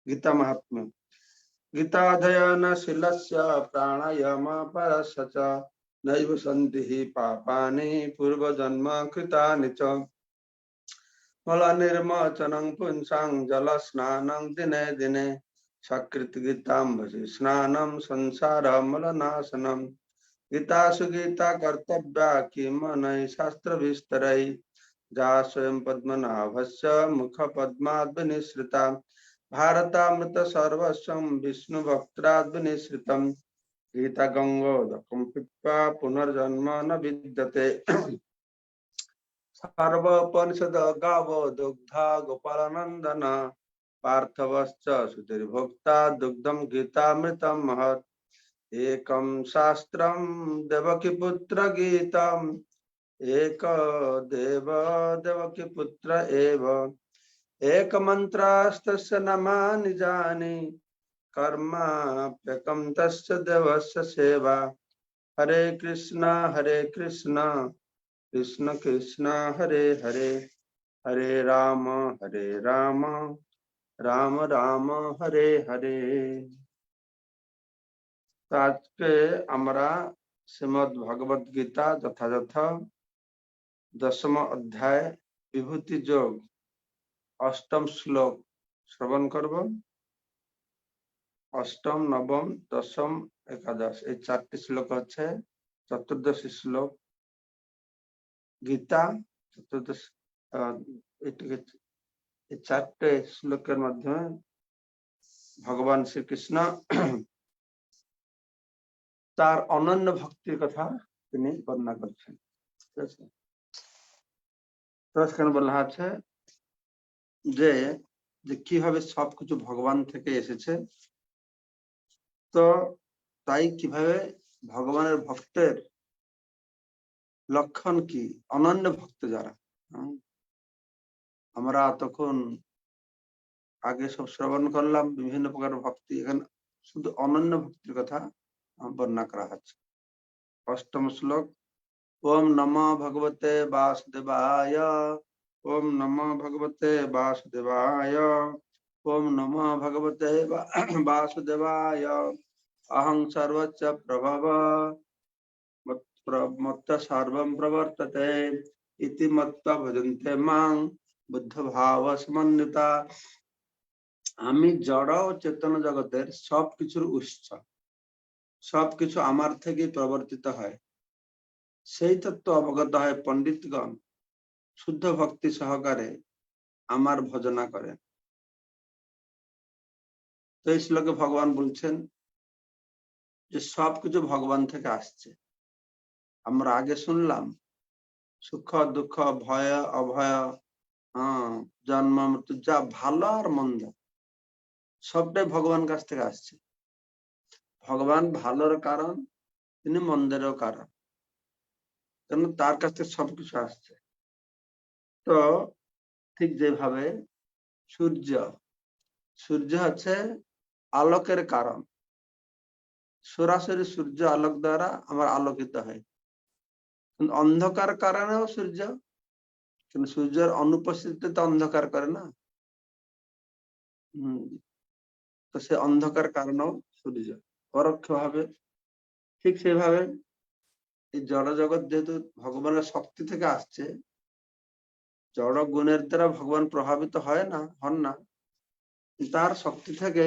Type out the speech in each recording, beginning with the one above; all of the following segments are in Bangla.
गीता महात्म्य। गीताध्ययनशीलस्य प्राणायामपरस्य च नैव सन्ति हि पापानि पूर्वजन्म कृतानि च। मलनिर्माचनं पुंसां जलस्नानं दिने दिने सकृत् गीताम्बसि स्नानं संसारमलनाशनम्। गीतासु गीता कर्तव्या किमनैः शास्त्रविस्तरैः जा स्वयं पद्मनाभस्य मुखपद्माद् विनिसृता। भारतामृत सर्वस्वं विष्णुभक्त्राद् विनिसृतं। गीता गंगोदकं पीत्वा पुनर्जन्म न विद्यते। सर्वोपनिषद गावो दुग्धा गोपालनंदन पार्थवश्च सुधीर्भोक्ता दुग्धं गीतामृतं महत्। एकं शास्त्रं देवकीपुत्र गीतम् एक देव देवकीपुत्र एव। एक मंत्रास्तस्य नमानि जानि कर्माप्यकं तस्य देवस्य सेवा। हरे कृष्ण कृष्ण कृष्ण हरे हरे हरे राम राम राम हरे हरे। तो आज के আমরা শ্রীমদ্ ভগবত গীতা যথাযথ 10ম অধ্যায় বিভূতি যোগ 8ম শ্লোক শ্রবণ করব। 8ম, 9ম, 10ম, 11 এই 4টি শ্লোক হচ্ছে চতুর্দশী শ্লোক গীতা চতুর্দশ। এই 4টে শ্লোকের মাধ্যমে ভগবান শ্রীকৃষ্ণ তার অনন্য ভক্তির কথা তিনি বর্ণনা করছেন। ঠিক আছে, তো সেখানে বলা আছে যে কিভাবে সবকিছু ভগবান থেকে এসেছে। তো তাই কিভাবে ভগবানের ভক্তের লক্ষণ কি, অনন্য ভক্ত যারা, আমরা তখন আগে সব শ্রবণ করলাম বিভিন্ন প্রকার ভক্তি, এখানে শুধু অনন্য ভক্তির কথা বর্ণনা করা হচ্ছে। 8ম শ্লোক ওম নমো ভগবতে বাসুদেবায় ওম নমো ভগবতে বাসুদেবায় ওম নমো ভগবতে বাসুদেবায় অহং সর্বস্য প্রভব মত্ত সর্বম প্রবর্ততে ইতি মত্তা ভজন্তে মাং বুদ্ধ ভাব সমন্বিতা। আমি জড় ও চেতন জগতের সবকিছুর উৎস, সবকিছু আমার থেকে প্রবর্তিত হয়। সেই তত্ত্ব অবগত হয় পণ্ডিতগণ শুদ্ধ ভক্তি সহকারে আমার ভজনা করেন। তো এই শ্লোকে ভগবান বলছেন যে সবকিছু ভগবান থেকে আসছে। আমরা আগে শুনলাম সুখ দুঃখ ভয় অভয়, জন্ম মৃত্যু, যা ভালো আর মন্দ সবটাই ভগবান কাছ থেকে আসছে। ভগবান ভালোর কারণ, তিনি মন্দেরও কারণ, কেন তার কাছ থেকে সবকিছু আসছে। তো ঠিক যেভাবে সূর্য হচ্ছে আলোকের কারণ, সরাসরি সূর্য আলোক দ্বারা আমার আলোকিত হয়। কিন্তু অন্ধকার কারণেও সূর্য, কিন্তু সূর্যের অনুপস্থিতিতে অন্ধকার করে না। তো সে অন্ধকার কারণেও সূর্য পরোক্ষ ভাবে। ঠিক সেভাবে এই জড় জগৎ যেহেতু ভগবানের শক্তি থেকে আসছে, জড় গুণের দ্বারা ভগবান প্রভাবিত হন না, তার শক্তি থেকে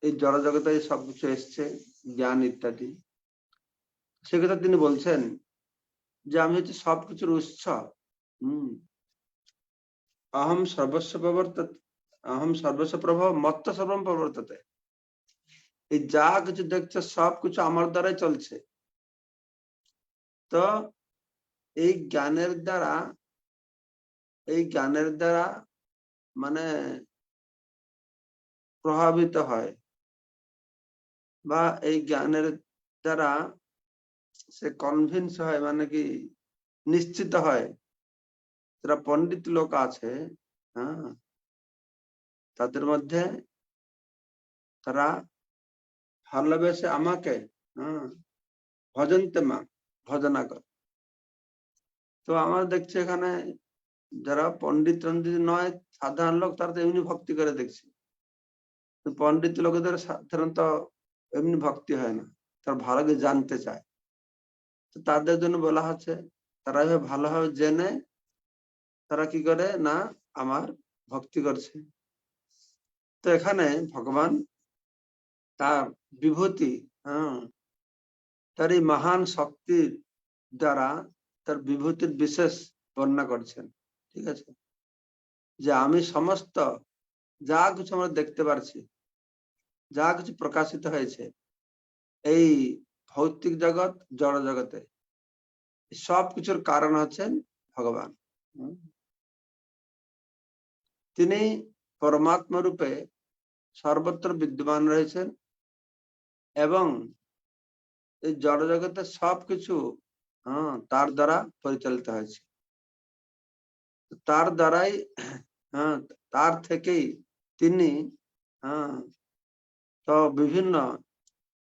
এই জড় জগতে সবকিছু এসছে, জ্ঞান ইত্যাদি। সেক্ষেত্রে তিনি বলছেন যে আমি হচ্ছে সবকিছুর উৎস। অহম সর্বস্ব প্রবর্ততে, অহম সর্বস্ব প্রভব মত্ত সর্বম প্রবর্ততে। এই যা কিছু দেখছে সবকিছু আমার দ্বারাই চলছে। তো এই জ্ঞানের দ্বারা মানে প্রভাবিত হয়, বা এই জ্ঞানের দ্বারা সে কনভিন্স হয়, মানে কি নিশ্চিত হয়। যারা পণ্ডিত লোক আছে, তাদের মধ্যে তারা ভালোবেসে আমাকে ভজন্তে মা ভজনা কর। তো আমরা দেখছি এখানে যারা পণ্ডিত নয়, সাধারণ লোক, তারা তো এমনি ভক্তি করে দেখছি। পণ্ডিত লোকেদের সাধারণত এমনি ভক্তি হয় না, তারা ভালো করে জানতে চায়। তো তাদের জন্য বলা হচ্ছে তারা ভালোভাবে জেনে তারা কি করে না আমার ভক্তি করছে। তো এখানে ভগবান তার বিভূতি, তার এই মহান শক্তির দ্বারা তার বিভূতির বিশেষ বর্ণনা করছেন। ঠিক আছে, যে আমি সমস্ত যা কিছু আমরা দেখতে পারছি, যা কিছু প্রকাশিত হয়েছে এই ভৌতিক জগৎ, জড় জগতে, সব কিছুর কারণ হচ্ছেন ভগবান। তিনি পরমাত্মা রূপে সর্বত্র বিদ্যমান রয়েছেন এবং এই জড় জগতে সবকিছু তার দ্বারা পরিচালিত হয়েছে। তার দ্বারাই তার থেকেই তিনি তো বিভিন্ন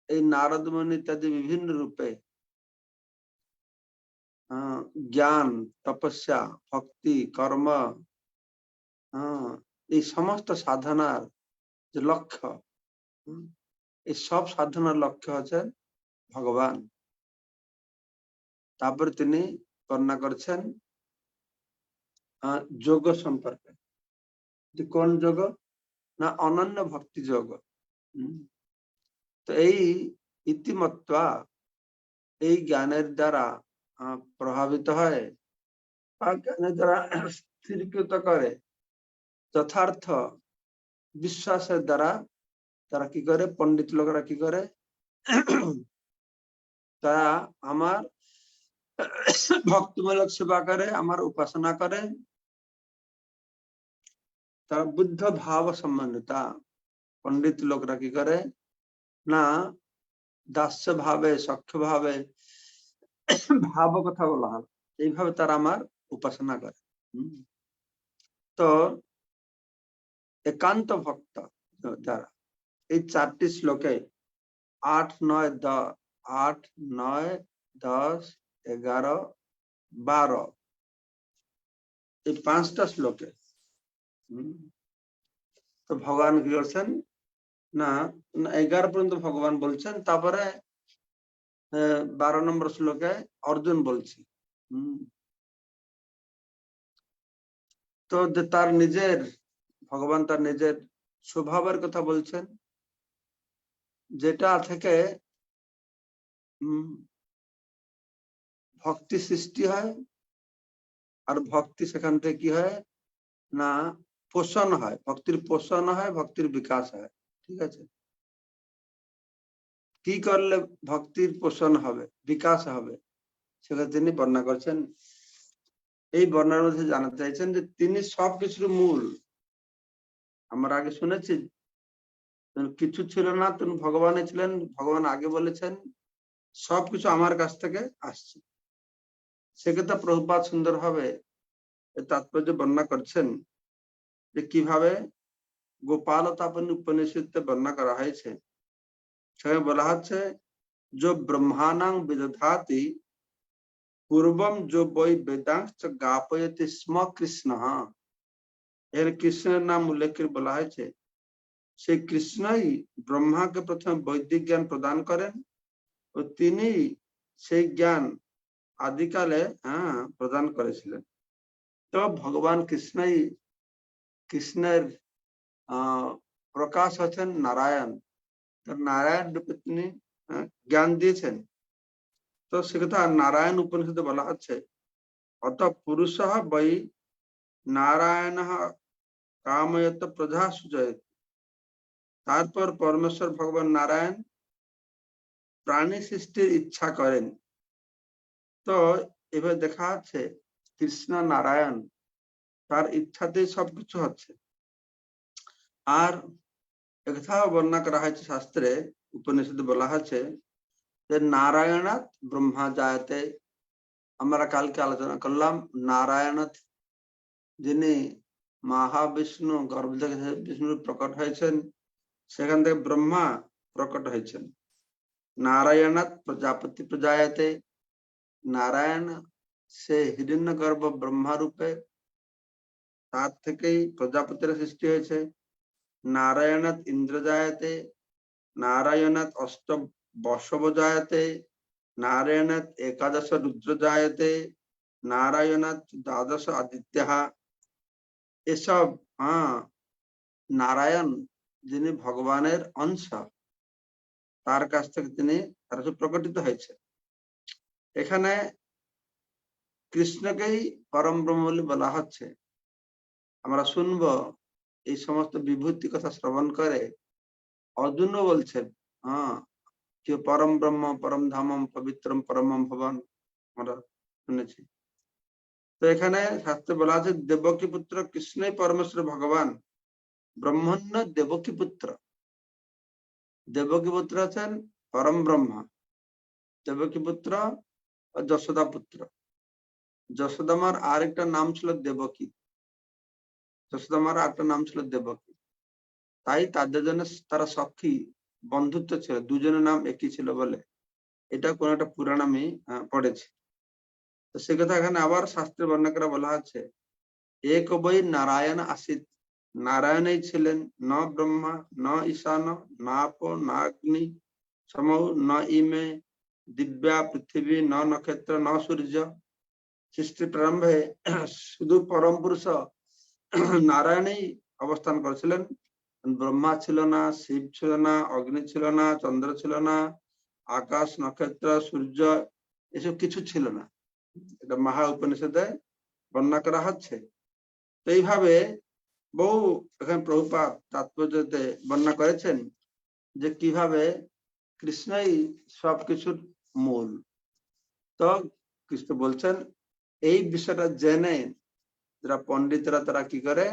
এই নারদ মুনি ইত্যাদি বিভিন্ন রূপে জ্ঞান, তপস্যা, ভক্তি, কর্ম, এই সমস্ত সাধনার যে লক্ষ্য, এই সব সাধনার লক্ষ্য হচ্ছেন ভগবান। তারপরে তিনি বর্ণনা করছেন যোগ সম্পর্কে। কোন যোগ? না অনন্য ভক্তি যোগ। তো এই ইতিমত্তা, এই জ্ঞানের দ্বারা প্রভাবিত হয় বা জ্ঞানের দ্বারা স্থিরীকৃত করে, যথার্থ বিশ্বাসের দ্বারা তারা কি করে, পণ্ডিত লোকেরা কি করে, তারা আমার ভক্তিমূলক সেবা করে, আমার উপাসনা করে। তারা বুদ্ধ ভাব সম্বন্ধিতা পণ্ডিত লোকরা কি করে না দাস্য ভাবে, সখ্য ভাবে, ভাব কথা বলা হয়, এইভাবে তারা আমার উপাসনা করে। তো একান্ত ভক্ত যারা, এই 4টি শ্লোকে 8, 9, 10, 11, 12 এই 5টা শ্লোকে তো ভগবান কি করছেন না 11 পর্যন্ত ভগবান বলছেন, তারপরে 12 নম্বর শ্লোকে অর্জুন বলছি। তো তার নিজের ভগবান তার নিজের স্বভাবের কথা বলছেন, যেটা থেকে ভক্তি সৃষ্টি হয়, আর ভক্তি সেখান থেকে কি হয় না পোষণ হয়, ভক্তির পোষণ হয়, ভক্তির বিকাশ হয়। ঠিক আছে, কি করলে ভক্তির পোষণ হবে, বিকাশ হবে, সেটা তিনি বর্ণনা করছেন। এই বর্ণনার মধ্যে জানাতে চাইছেন যে তিনি সবকিছুর মূল। আমরা আগে শুনেছি কিছু ছিল না, তিনি ভগবানে ছিলেন। ভগবান আগে বলেছেন সবকিছু আমার কাছ থেকে আসছে। সেক্ষেত্রে প্রভুপাদ সুন্দরভাবে তাৎপর্য বর্ণনা করছেন যে কিভাবে গোপাল তাপন উপনিষদে বর্ণনা করা হয়েছে। সেখানে বলা হচ্ছে जो ब्रह्माणां विदधाति पूर्वम जो वै वेदांश गापयति स्म कृष्ण। এর কৃষ্ণের নাম উল্লেখ করে বলা হয়েছে সেই কৃষ্ণই ব্রহ্মাকে প্রথমে বৈদিক জ্ঞান প্রদান করেন ও তিনি সেই জ্ঞান আদিকালে প্রদান করেছিলেন। তো ভগবান কৃষ্ণই, কৃষ্ণের প্রকাশ হচ্ছেন নারায়ণ। তো নারায়ণ রূপে তিনি জ্ঞান দিয়েছেন। তো সেকথা নারায়ণ উপনিষদে বলা হচ্ছে অত পুরুষ বৈ নারায়ণ কাময়ত প্রজা সুজয়ত। তারপর পরমেশ্বর ভগবান নারায়ণ প্রাণী সৃষ্টির ইচ্ছা করেন। তো এভাবে দেখা যাচ্ছে কৃষ্ণ নারায়ণ তার ইচ্ছাতেই সবকিছু হচ্ছে। আর একথাও বর্ণনা করা হয়েছে শাস্ত্রে, উপনিষদে বলা হচ্ছে যে নারায়ণাৎ ব্রহ্মা জায়তে। আমরা কালকে আলোচনা করলাম নারায়ণাৎ যিনি মহাবিষ্ণু গর্ভ থেকে বিষ্ণু প্রকট হয়েছেন, সেখান থেকে ব্রহ্মা প্রকট হয়েছেন। নারায়ণাৎ প্রজাপতি প্রজায়তে, নারায়ণ সে হিরণ্য গর্ভ ব্রহ্মা রূপে, তার থেকেই প্রজাপতির সৃষ্টি হয়েছে। नारायणात् इंद्र जायते, नारायणात् अष्ट वशव जायते, नारायणात् एकादश रुद्र जायते, नारायणात् द्वादश आदित्यः। এসব নারায়ণ যিনি ভগবানের অংশ, তার কাছ থেকে তিনি প্রকটিত হয়েছে। এখানে কৃষ্ণকেই পরম ব্রহ্ম বলে বলা হচ্ছে। আমরা শুনবো এই সমস্ত বিভূতি কথা শ্রবণ করে অর্জুনও বলছেন যে পরম ব্রহ্ম পরম ধামম পবিত্রম পরমম ভবন, আমরা শুনেছি। তো এখানে শাস্ত্রে বলা আছে দেবকী পুত্র কৃষ্ণই পরমেশ্বর ভগবান, ব্রহ্মণ্য দেবকী পুত্র। দেবকী পুত্র আছেন পরম ব্রহ্মা, দেবকী পুত্র যশোদা পুত্র। যশোদামার আরেকটা নাম ছিল দেবকী, যশোদামার আরেকটা নাম ছিল দেবকী। তাই তাদের জন্য তারা সখী বন্ধুত্ব ছিল, দুজনের নাম একই ছিল বলে। এটা কোন একটা পুরাণ আমি পড়েছি। তো সে কথা এখানে আবার শাস্ত্রে বর্ণনা করে বলা আছে এক বৈ নারায়ণ আসিত, নারায়ণই ছিলেন, ন ব্রহ্মা ন ঈশান না আপ না অগ্নি সমৌ ন ইমে দিব্যা পৃথিবী ন নক্ষত্র ন সূর্য। সৃষ্টি প্রারম্ভে শুধু পরম পুরুষ নারায়ণই অবস্থান করেছিলেন, ব্রহ্মা ছিল না, শিব ছিল না, অগ্নি ছিল না, চন্দ্র ছিল না, আকাশ নক্ষত্র সূর্য এসব কিছু ছিল না। এটা মহা উপনিষদে বর্ণনা করা হচ্ছে। তো এইভাবে বহু এখানে প্রভুপাদ তাৎপর্যতে বর্ণনা করেছেন যে কিভাবে কৃষ্ণই সবকিছুর মূল। তো কৃষ্ণ বলছেন এই বিষয়টা জেনে যারা পণ্ডিতরা তারা কি করে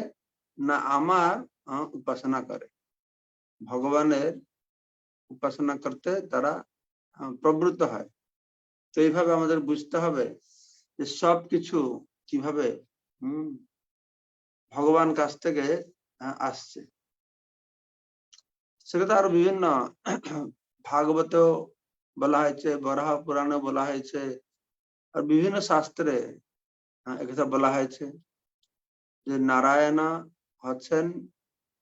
না আমার উপাসনা করে, ভগবানের উপাসনা করতে তারা প্রবৃত্ত হয়। তো এইভাবে আমাদের বুঝতে হবে যে সবকিছু কিভাবে ভগবান কাছ থেকে আসছে। সেটা আরো বিভিন্ন ভাগবত বলা হয়েছে, বরাহ পুরাণে বলা হয়েছে, আর বিভিন্ন শাস্ত্রে একথা বলা হয়েছে যে নারায়ণ হচ্ছেন,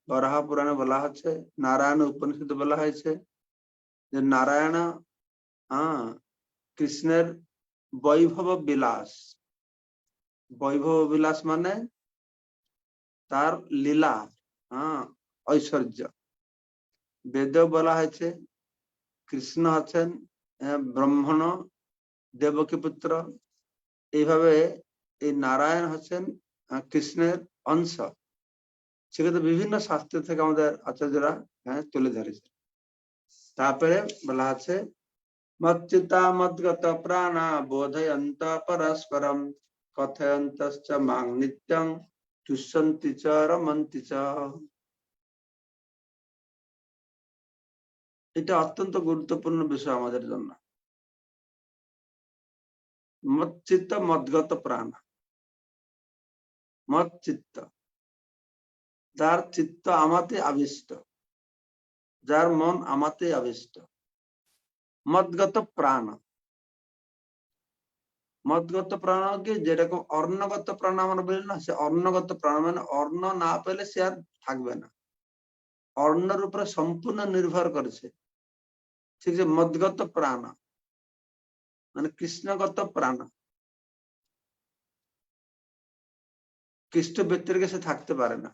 বরাহ পুরাণে বলা হচ্ছে, নারায়ণ উপনিষদে বলা হয়েছে যে নারায়ণ কৃষ্ণের বৈভব বিলাস। বৈভব বিলাস মানে তার লীলা ঐশ্বর্য। বেদে বলা হয়েছে কৃষ্ণ হচ্ছেন ব্রহ্মণ দেবকী পুত্র। এইভাবে এই নারায়ণ হচ্ছেন কৃষ্ণের অংশ। সেক্ষেত্রে বিভিন্ন শাস্ত্র থেকে আমাদের আচার্যরা তুলে ধরেছে। তারপরে বলা আছে মচ্চিতা মদ্গত প্রাণা বোধয়ন্ত পরস্পরম কথয়ন্তশ্চ মাং নিত্যং তুষ্যন্তি চ রমন্তি চ। এটা অত্যন্ত গুরুত্বপূর্ণ বিষয় আমাদের জন্য। মচ্চিত্ত মদ্গত প্রাণ, মচ্চিত্ত যার চিত্ত আমাতে আবিষ্ট, যার মন আমাতে আবিষ্ট। মদগত প্রাণ, মদগত প্রাণকে যেরকম অর্ণগত প্রাণ আমরা বলি না, সে অর্ণগত প্রাণ মানে অর্ণ না পেলে সে আর থাকবে না, অর্ণের উপরে সম্পূর্ণ নির্ভর করেছে। ঠিক যে মদগত প্রাণ মানে কৃষ্ণগত প্রাণ, কৃষ্ণ ব্যক্তির কাছে থাকতে পারে না,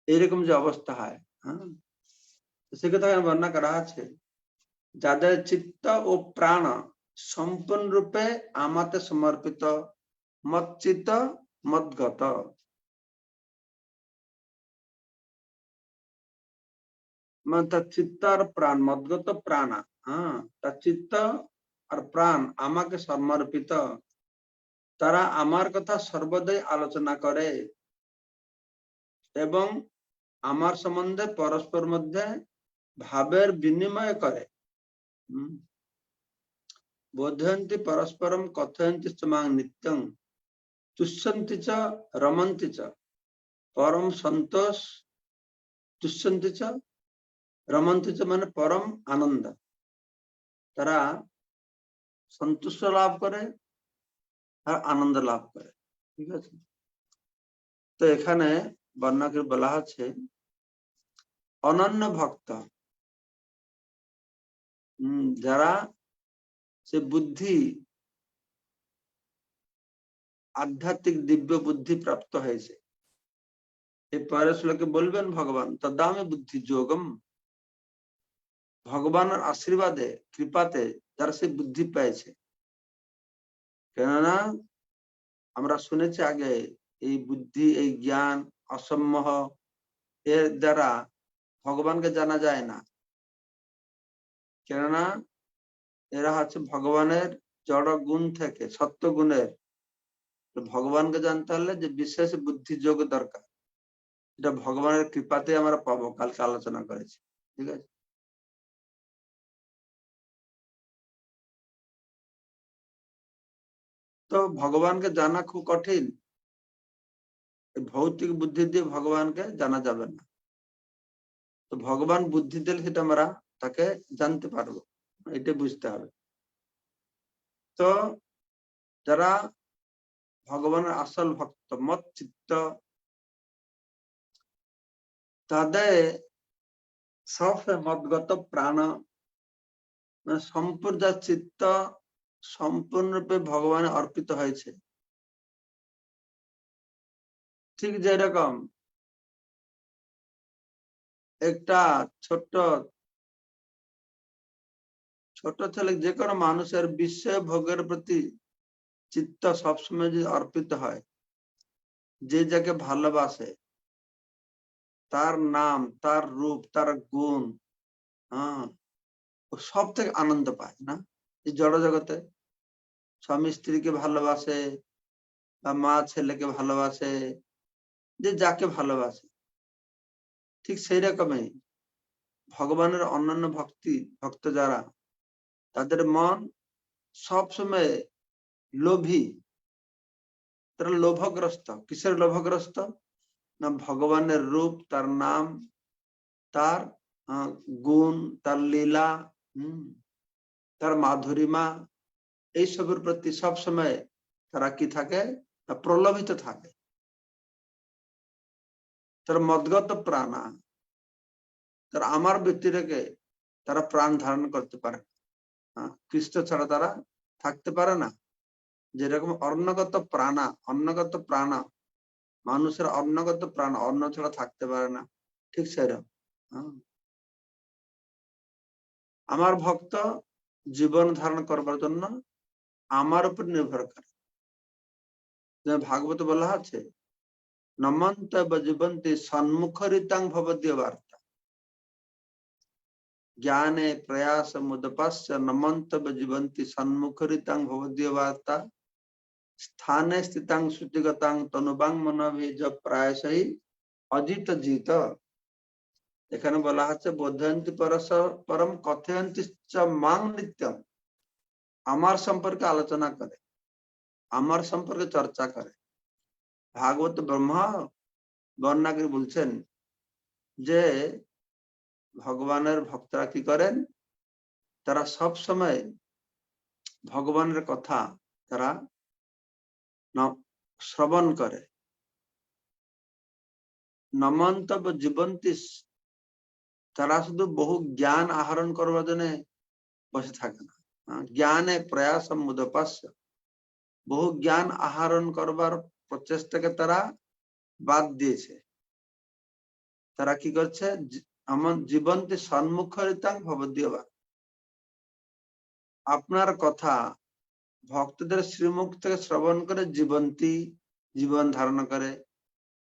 এইরকম যে অবস্থা হয়। সেক্ষেত্রে বর্ণনা করা আছে যাদের চিত্ত ও প্রাণ সম্পূর্ণরূপে আমাতে সমর্পিত, মচ্চিত মদগত। মানে তার চিত্ত আর প্রাণ, মদগত প্রাণ, তার চিত্ত আর প্রাণ আমাকে সমর্পিত, তারা আমার কথা সর্বদাই আলোচনা করে এবং আমার সম্বন্ধে পরস্পর মধ্যে ভাবের বিনিময় করে। বোধয়ন্তি পরস্পরম কথয়ন্তি চ মাং নিত্যং তুষ্যন্তি চ রমন্তি চ। পরম সন্তোষ, তুষ্যন্তি চ রমন্তি চ মানে পরম আনন্দ, তারা সন্তুষ্ট লাভ করে আর আনন্দ লাভ করে। ঠিক আছে। তো এখানে বর্ণনা করে বলা আছে অনন্য ভক্ত যারা সে বুদ্ধি আধ্যাত্মিক দিব্য বুদ্ধি প্রাপ্ত হয়েছে। এই পরের শ্লোকে বলবেন ভগবান তদামে বুদ্ধি যোগম, ভগবানের আশীর্বাদে কৃপাতে যারা সে বুদ্ধি পেয়েছে। কেননা আমরা শুনেছি আগে এই বুদ্ধি এই জ্ঞান অসম্মোহ এর দ্বারা ভগবানকে জানা যায় না। কেননা এরা হচ্ছে ভগবানের জড় গুণ থেকে সত্য গুণের। ভগবানকে জানতে হলে যে বিশেষ বুদ্ধি যোগ দরকার, এটা ভগবানের কৃপাতে আমরা পাবো, কালকে আলোচনা করেছি। ঠিক আছে, তো ভগবানকে জানা খুব কঠিন। ভৌতিক বুদ্ধি দিয়ে ভগবানকে জানা যাবে না। তো ভগবান বুদ্ধি দিলে সেটা আমরা তাকে জানতে পারবো, এটা বুঝতে হবে। তো যারা ভগবানের আসল ভক্ত মত চিত্ত, তাদের সব মতগত প্রাণ মানে সম্পূর্ণ চিত্ত সম্পূর্ণরূপে ভগবানে অর্পিত হয়েছে। ঠিক যেরকম একটা ছোট ছোট ছেলে যে কোনো মানুষের বিশ্ব ভোগের প্রতি চিত্ত সবসময় যদি অর্পিত হয়, যে যাকে ভালোবাসে তার নাম তার রূপ তার গুণ, ও সব থেকে আনন্দ পায় না। এই জড় জগতে স্বামী স্ত্রীকে ভালোবাসে বা মা ছেলেকে ভালোবাসে, যে যাকে ভালোবাসে, ঠিক সেই রকমই ভগবানের অন্যান্য ভক্ত যারা, তাদের মন সবসময় লোভী, তারা লোভগ্রস্ত। কিসের লোভগ্রস্ত? না ভগবানের রূপ, তার নাম, তার গুণ, তার লীলা, তার মাধুরিমা, এইসবের প্রতি সবসময় তারা কি থাকে? প্রলোভিত থাকে। তার মদগত প্রাণা, তার আমার ব্যক্তিটাকে তারা প্রাণ ধারণ করতে পারে না। কৃষ্ণ ছাড়া তারা থাকতে পারে না। যেরকম অন্নগত প্রাণা, মানুষের অন্নগত প্রাণ অন্ন ছাড়া থাকতে পারে না, ঠিক সেরকম আমার ভক্ত জীবন ধারণ করবার জন্য আমার উপর নির্ভর করে। ভাগবত বলা আছে নমন্ত জীবন্তী সন্মুখরিতাং ভবদীয় বার্তা, জ্ঞানে প্রয়াস মুদপাস্য নমন্ত জীবন্তী সন্মুখরিতাং ভবদীয় বার্তা, স্থানে স্থিতাং শ্রুতিগতাং তনুবাং মনোবীজ প্রায়শই অজিত জিত। এখানে বলা হচ্ছে বোধয়ন্তী পরম কথয়ন্তী চ মাং নিত্যম, আমার সম্পর্কে আলোচনা করে, আমার সম্পর্কে চর্চা করে। ভাগবত ব্রহ্মা বর্ণাকে বলছেন যে ভগবানের ভক্তরা কি করেন? তারা সব সময় ভগবানের কথা তারা শ্রবণ করে। নমন্তব্য জীবন্তী, তারা শুধু বহু জ্ঞান আহরণ করবার জন্য বসে থাকে না। জ্ঞানে প্রয়াস মুদপাস্য, বহু জ্ঞান আহরণ করবার প্রচেষ্টাকে তারা বাদ দিয়েছে। তারা কি করছে? আমার জীবন্তী সন্মুখরিতাং ভবদীয় বার্তা, আপনার কথা ভক্তদের শ্রীমুখ থেকে শ্রবণ করে জীবন্তী, জীবন ধারণ করে।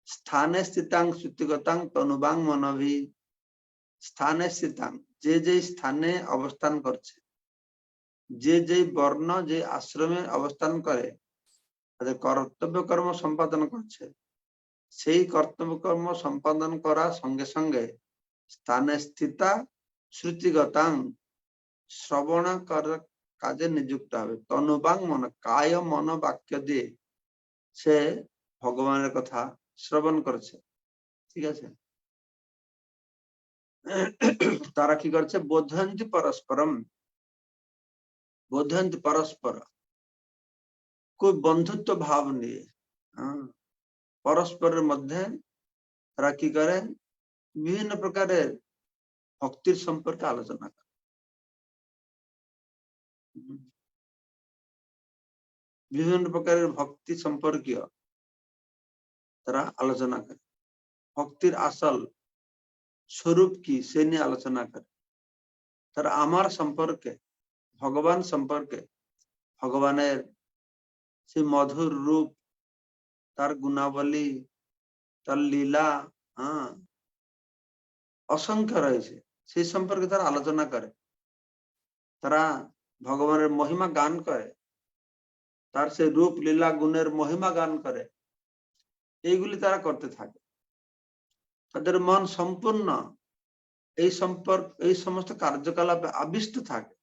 স্থানে স্থিতাং শ্রুতিগতাং তনুবাং মনভি, স্থানে স্থিতাং, যে যে স্থানে অবস্থান করছে, যে যে বর্ণ যে আশ্রমে অবস্থান করে, তাদের কর্তব্য কর্ম সম্পাদন করছে, সেই কর্তব্য কর্ম সম্পাদন করার সঙ্গে সঙ্গে স্থানে স্থিতা শ্রুতিগতাং, শ্রবণ কাজে নিযুক্ত হবে। তনুবাং মন, কায় মন বাক্য দিয়ে সে ভগবানের কথা শ্রবণ করছে। ঠিক আছে, তারা কি করছে? বোধয়ন্তী পরস্পরম, বোধয়ন্তী পরস্পর, খুব বন্ধুত্ব ভাব নিয়ে পরস্পরের মধ্যে তারা কি করে? বিভিন্ন প্রকারের ভক্তির সম্পর্কে আলোচনা করে। বিভিন্ন প্রকারের ভক্তি সম্পর্কীয় তারা আলোচনা করে। ভক্তির আসল স্বরূপ কি সে নিয়ে আলোচনা করে। তারা আমার সম্পর্কে, ভগবান সম্পর্কে, ভগবানের সেই মধুর রূপ, তার গুণাবলী, তার লীলা, অসংখ্য রয়েছে, সেই সম্পর্কে তারা আলোচনা করে। তারা ভগবানের মহিমা গান করে, তার সেই রূপ লীলা গুণের মহিমা গান করে। এইগুলি তারা করতে থাকে। তাদের মন সম্পূর্ণ এই সমস্ত কার্যকলাপে আবিষ্ট থাকে।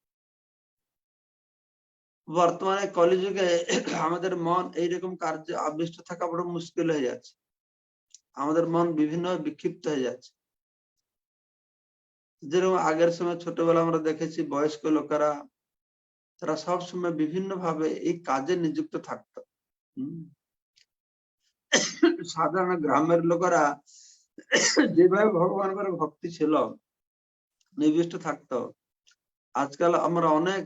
বর্তমানে কলিযুগে আমাদের মন এইরকম কার্যে আবিষ্ট থাকা বড় মুশকিল হয়ে যাচ্ছে। আমাদের মন বিভিন্ন বিক্ষিপ্ত হয়ে যাচ্ছে। যেরকম আগের সময় ছোটবেলা আমরা দেখেছি বয়স্ক লোকেরা তারা সবসময় বিভিন্ন ভাবে এই কাজে নিযুক্ত থাকতো। সাধারণ গ্রামের লোকেরা যেভাবে ভগবানের ভক্তি ছিল, নিবিষ্ট থাকতো, আজকাল আমরা অনেক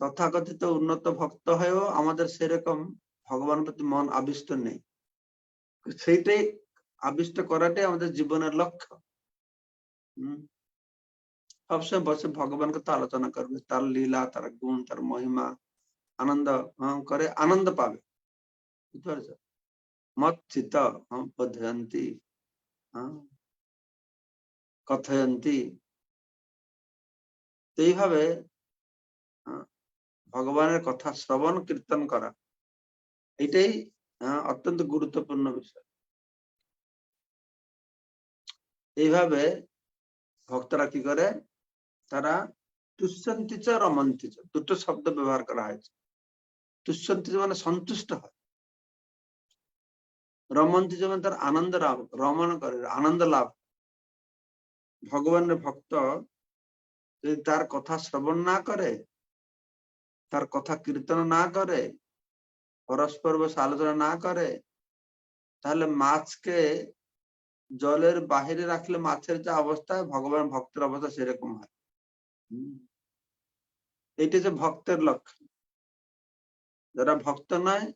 তথাকথিত উন্নত ভক্ত হয়েও আমাদের সেরকম ভগবানের প্রতি মন আবিষ্ট নেই। সেইটাই আবিষ্ট করাটাই আমাদের জীবনের লক্ষ্য। সবসময় বসে ভগবানকে তো আলোচনা করবে, তার লীলা, তার গুণ, তার মহিমা আনন্দ করে, আনন্দ পাবে। বুঝতে পারছো? মৎসিত পদ্ধয়ন্তি কথয়ন্তি। এইভাবে ভগবানের কথা শ্রবণ কীর্তন করা, এটাই অত্যন্ত গুরুত্বপূর্ণ বিষয়। এইভাবে ভক্তরা কি করে, তারা তুষ্যন্তি চ রমন্তি চ, দুটো শব্দ ব্যবহার করা হয়েছে। তুষ্যন্তি মানে সন্তুষ্ট হয়, রমন্তি মানে তার আনন্দ লাভ, রমণ করে, আনন্দ লাভ। ভগবানের ভক্ত যদি তার কথা শ্রবণ না করে, তার কথা কীর্তন না করে, পরস্পর বসে আলোচনা না করে, তাহলে মাছকে জলের বাহিরে রাখলে মাছের যে অবস্থা, ভগবান ভক্তের অবস্থা সেরকম হয়। এইটা যে ভক্তের লক্ষণ। যারা ভক্ত নয়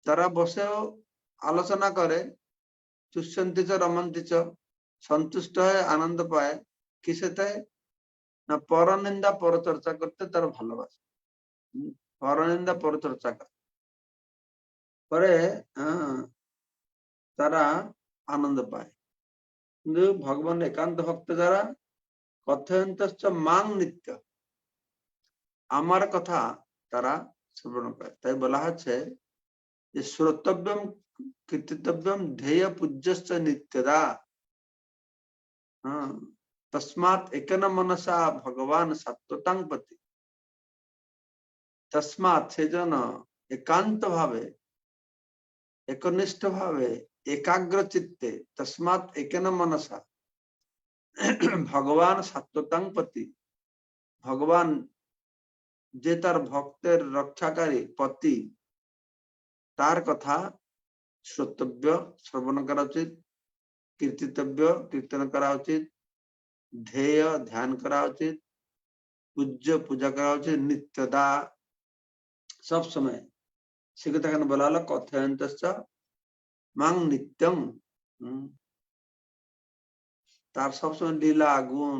তারা বসেও আলোচনা করে, তুষ্যন্তি চ রমন্তি চ, সন্তুষ্ট হয়ে আনন্দ পায়। কিসেতে না, পরনিন্দা পরচর্চা করতে তারা ভালোবাসে। পরনিন্দা পরচর্চা করে তারা আনন্দ পায়। কিন্তু ভগবান একান্ত ভক্ত যারা, কথয়ন্তশ্চ মাং নিত্য, আমার কথা তারা শ্রবণ করে। তাই বলা হচ্ছে যে শ্রোতব্যম কীর্তিতব্যম ধ্যেয় পূজ্যশ্চ নিত্যদা। তস্মাৎ একেন মনসা ভগবান সত্যতাং পতি। তস্মাৎ, সেজন্য একান্ত ভাবে, একনিষ্ঠ ভাবে, একাগ্র চিত্তে, তস্মাৎ একেন মনসা ভগবান সত্যতাং পতি, ভগবান যে তার ভক্তের রক্ষাকারী পতি, তার কথা শ্রোতব্য, শ্রবণ করা উচিত, কীর্তিতব্য, কীর্তন করা উচিত, ধ্যেয়, ধ্যান করা উচিত, পূজ্য, পূজা করা উচিত, নিত্যদা, সব সময়। সে কথা এখানে বলা হলো কথয়ন্তশ্চ মাং নিত্যম। তার সবসময় লীলা গুণ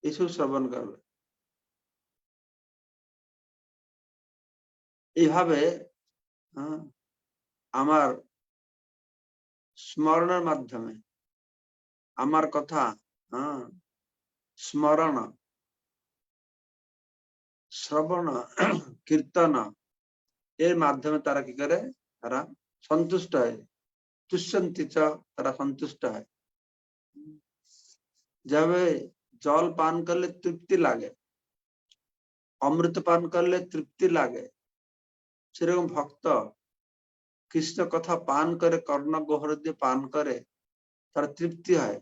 এসব শ্রবণ করবে। এইভাবে আমার স্মরণের মাধ্যমে, আমার কথা স্মরণ, শ্রবণ, কীর্তন, এর মাধ্যমে তারা কি করে, তারা সন্তুষ্ট হয়। তুষ্যন্তি চ, তারা সন্তুষ্ট হয়। যাবে জল পান করলে তৃপ্তি লাগে, অমৃত পান করলে তৃপ্তি লাগে, সেরকম ভক্ত কৃষ্ণ কথা পান করে, কর্ণ গহ্বর দিয়ে পান করে, তারা তৃপ্তি হয়,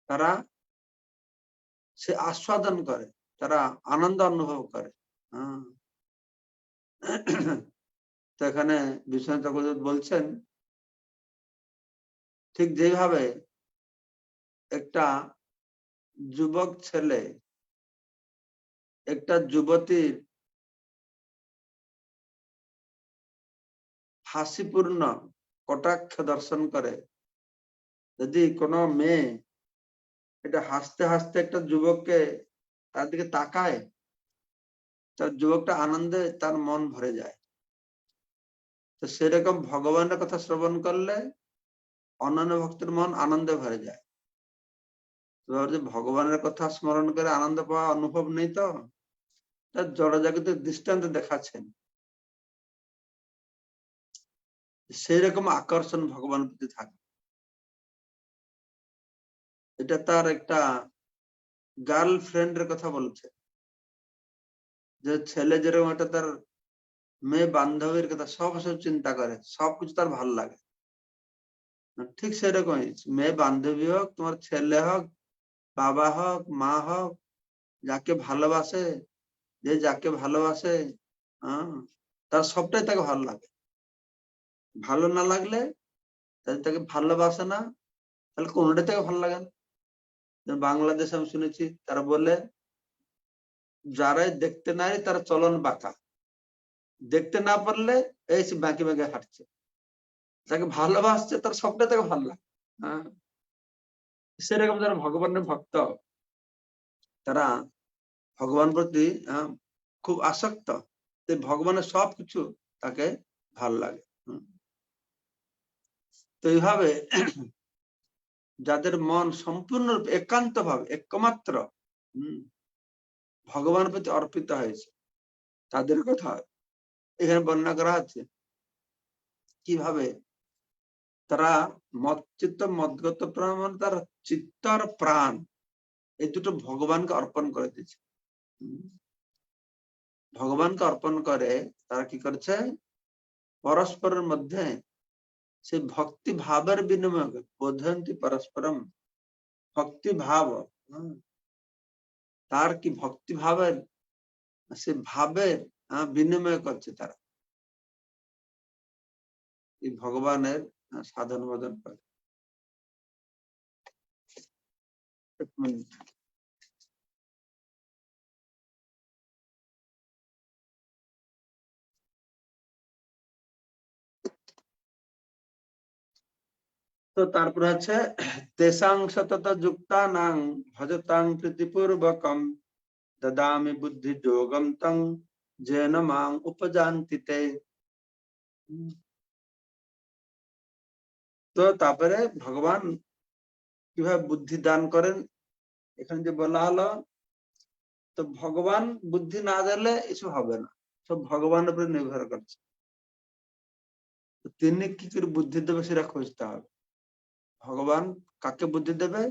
তারা সে আস্বাদন করে, তারা আনন্দ অনুভব করে। তো এখানে বিশ্বনাথ ঠাকুর বলছেন, ঠিক যেভাবে একটা যুবক ছেলে একটা যুবতীর হাসিপূর্ণ কটাক্ষ দর্শন করে, যদি কোনো মেয়ে এটা হাসতে হাসতে একটা যুবককে তার দিকে তাকায়, তার যুবকটা আনন্দে তার মন ভরে যায়। তো সেরকম ভগবানের কথা শ্রবণ করলে অন্যান্য ভক্তের মন আনন্দে ভরে যায়। যে ভগবানের কথা স্মরণ করে আনন্দ পাওয়া অনুভব নেই, তো তার জড়জাগতিক দৃষ্টান্ত দেখাচ্ছেন। সেই রকম আকর্ষণ ভগবানের প্রতি থাকে। এটা তার একটা গার্লফ্রেন্ডের কথা বলছে, যে ছেলে যেরকম একটা তার মেয়ে বান্ধবীর কথা সব চিন্তা করে, সবকিছু তার ভাল লাগে, ঠিক সেরকমই মেয়ে বান্ধবী হোক, তোমার ছেলে হোক, বাবা হোক, মা হোক, যাকে ভালোবাসে, যে যাকে ভালোবাসে, তার সবটাই তাকে ভালো লাগে। ভালো না লাগলে, যদি তাকে ভালোবাসে না, তাহলে কোনোটাই তাকে ভালো লাগে না। বাংলাদেশে আমি শুনেছি তারা বলে, যারাই দেখতে নাই তারা চলন বাঁকা, দেখতে না পারলে এই বাঁকে বাঁকে হাঁটছে। যাকে ভালোবাসছে তার সবটাই তাকে ভালো লাগে। সেরকম যারা ভগবানের ভক্ত, তারা ভগবান প্রতি খুব আসক্ত, ভগবানের সবকিছু তাকে ভাল লাগে। তো এইভাবে যাদের মন সম্পূর্ণরূপে একান্ত ভাবে একমাত্র ভগবানের প্রতি অর্পিত হয়েছে, তাদের কথা এখানে বর্ণনা করা হচ্ছে কিভাবে তারা মৎচিত্ত মদগত প্রাণ, তার চিত্তর প্রাণ এই দুটো ভগবানকে অর্পণ করে দিয়েছে। ভগবানকে অর্পণ করে তারা কি করছে, পরস্পরের মধ্যে সেই ভক্তি ভাবের বিনিময়, বোধয়ন্তি পরস্পরম, ভক্তি ভাব, তার কি ভক্তি ভাবের, সে ভাবের বিনিময় করছে তারা এই ভগবানের সাধন ভজন করে। এক মিনিট। তো তারপরে আছে তেসাং সতত যুক্তানাং ভজতাং প্রীতিপূর্বকম দদামি বুদ্ধি যোগম তং যেন মাং উপজান্তি তে। তো তারপরে ভগবান কিভাবে বুদ্ধি দান করেন এখানে যে বলা হলো, তো ভগবান বুদ্ধি না দিলে এসব হবে না, সব ভগবানের উপরে নির্ভর করছে। তিনি কি করে বুদ্ধি দেবে সেটা খুঁজতে হবে। ভগবান কাকে বুদ্ধি দেবে,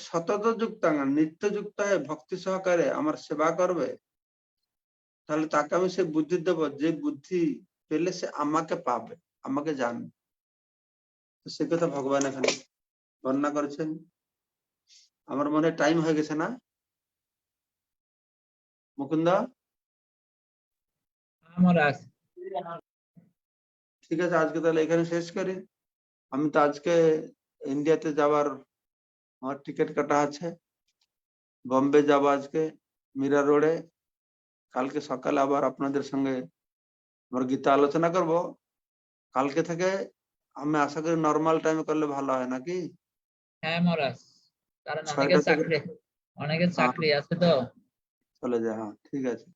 সতত যুক্ত নিত্য যুক্ত হয়ে ভক্তি সহকারে আমার সেবা করবে, তাহলে তাকে আমি সে বুদ্ধি দেব, যে বুদ্ধি পেলে সে আমাকে পাবে, আমাকে জানবে। তো সে কথা ভগবান এখানে বর্ণনা করেছেন। আমার মনে টাইম হয়ে গেছে না মুকুন্দ? ঠিক আছে, আজকে তাহলে এখানে শেষ করি। আমি তো আজকে ইন্ডিয়াতে যাওয়ার আমার টিকিট কাটা আছে, বম্বে যাব আজকে মীরা রোডে। কালকে সকালে আবার আপনাদের সঙ্গে আমার গীতা আলোচনা করব। কালকে থেকে আমি আশা করি নর্মাল টাইমে করলে ভালো হয় নাকি? হ্যাঁ মহারাজ, কারণ 6টা থেকে অনেকের চাকরি আছে তো চলে যায়। হ্যাঁ ঠিক আছে,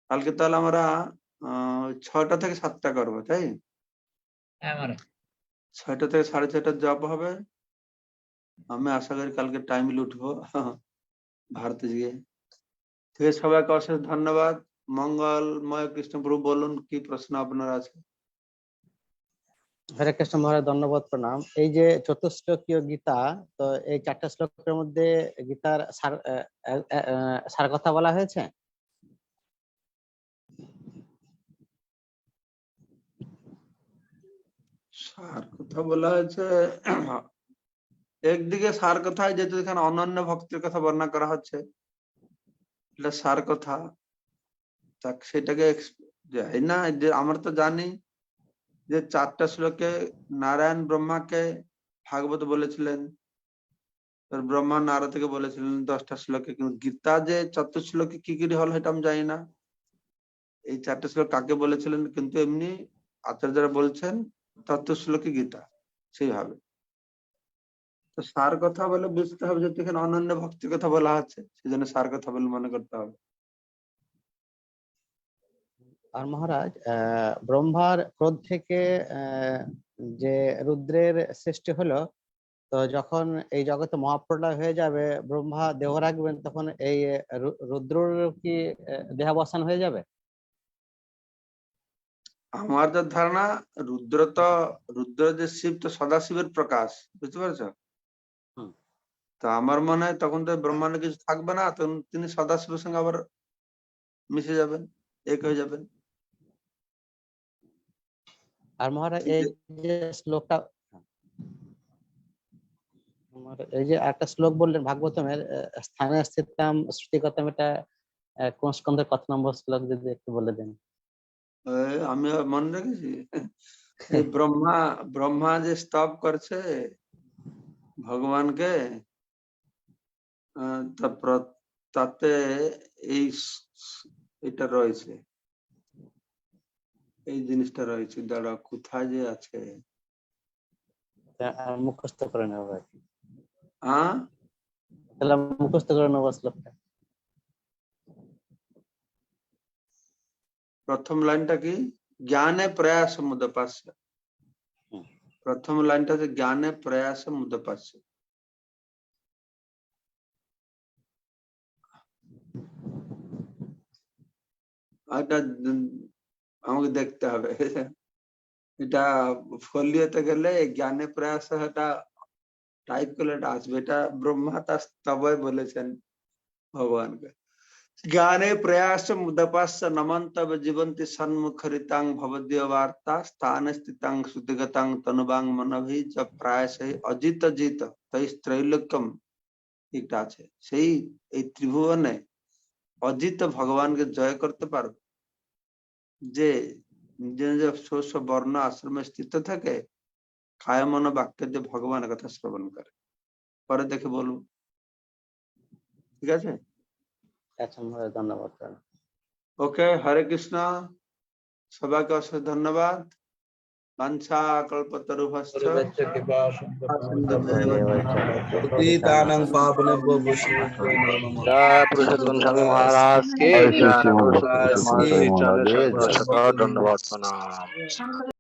কালকে তাহলে আমরা 6টা থেকে 7টা করবো, তাই? হ্যাঁ মহারাজ। 6টা থেকে 6:30 জব হবে। আমি আশা করি কালকে টাইমলি উঠবো ভারতে গিয়ে। ঠিক আছে, সবাইকে অশেষ ধন্যবাদ। মঙ্গলময় কৃষ্ণপ্রভু, বলুন কি প্রশ্ন আপনার আছে? হরে কৃষ্ণ মহারাজ, ধন্যবাদ, প্রণাম। এই যে চতুশ্লোকীয় গীতা, তো এই 4টা শ্লোকের মধ্যে গীতার সার কথা বলা হয়েছে। সার কথা বলা হয়েছে, একদিকে সার কথা, যেহেতু এখানে অনন্য ভক্তির কথা বর্ণনা করা হচ্ছে, এটা সার কথা, সেটাকে না, যে আমরা তো জানি যে 4টা শ্লোকে নারায়ণ ব্রহ্মাকে ভাগবত বলেছিলেন, ব্রহ্মা নারদকে বলেছিলেন 10টা শ্লোকে, কিন্তু গীতা যে চতুর্শ্লোকে কি কি হল সেটা আমি জানি না। এই 4টে শ্লোক কাকে বলেছিলেন, কিন্তু এমনি আচার্যরা বলছেন চতুর্শ্লোকে গীতা সেইভাবে। তো সার কথা বলে বুঝতে হবে, যেহেতু এখানে অনন্য ভক্তির কথা বলা আছে, সেই জন্য সার কথা বলে মনে করতে হবে। আর মহারাজ ব্রহ্মার ক্রোধ থেকে যে রুদ্রের সৃষ্টি হলো, তো যখন এই জগতে মহাপ্রলয় হয়ে যাবে, ব্রহ্মা দেহ রাখবেন, তখন এই রুদ্রর কি দেহাবসান হয়ে যাবে? আমার যা ধারণা, রুদ্র যে শিব, তো সদাশিবের প্রকাশ, বুঝতে পারছো? হুম। তো আমার মনে হয় তখন তো ব্রহ্মাণ্ড কিছু থাকবে না, তখন তিনি সদাশিবের সঙ্গে আবার মিশে যাবেন, এক হয়ে যাবেন। আর মহারাজ এই যে শ্লোকটা, এই যে একটা শ্লোক বললেন ভাগবতমের, স্থানে স্থিতাম শ্রুতিগতম, এটা কোন স্কন্ধের কত নম্বর শ্লোক যদি একটু বলে দেন? আমি মনে রেখেছি, এই ব্রহ্মা যে স্তব করছে ভগবানকে, তারপর তাতে এটা রয়েছে, এই জিনিসটা রয়েছে, দাঁড়া কোথায় যে আছে, মুখস্থ করে নেবো আর কি। হ্যাঁ তাহলে মুখস্থ করে নেবো শ্লোকটা। প্রথম লাইনটা কি, জ্ঞানে প্রয়াস মুদপাস্য। প্রথম লাইনটা হচ্ছে জ্ঞানে প্রয়াস মুদপাস্য। এটা আমাকে দেখতে হবে, এটা ফলিওতে গেলে জ্ঞানে প্রয়াস, এটা টাইপ করলে এটা আসবে। এটা ব্রহ্মা তার স্তবে বলেছেন ভগবানকে, জ্ঞানে প্রয়াস মুদপাস্য নমন্তব জীবন্তি সন্মুখরিতাং ভবদীয় বার্তা স্থান স্থিতাং শ্রুতিগতাং তনুবাং মনভি চ প্রায়শ অজিত জিত ত্রৈলোক্যম। এটা আছে, সেই এই ত্রিভুবনে অজিত ভগবানকে জয় করতে পারবে যে নিজে নিজে স্ব বর্ণ আশ্রমে স্থিত থাকে, কায় মন বাক্যে যে ভগবানের কথা শ্রবণ করে। পরে দেখে বলবো, ঠিক আছে? আচ্ছা মহারাজ, ধন্যবাদ। ওকে, হরে কৃষ্ণ, সবাইকে অশেষ ধন্যবাদ। বাঞ্ছা কল্পতরুভ্যশ্চ पतितानां पावनेभ्यो वैष्णवेभ्यो नमो नमः। जय पुरुषोत्तम स्वामी महाराज की जय श्री जय। श्रीमद् नमस्कार भक्ति श्री महाराज चरण जय सरोज जय। दंडवत प्रणाम।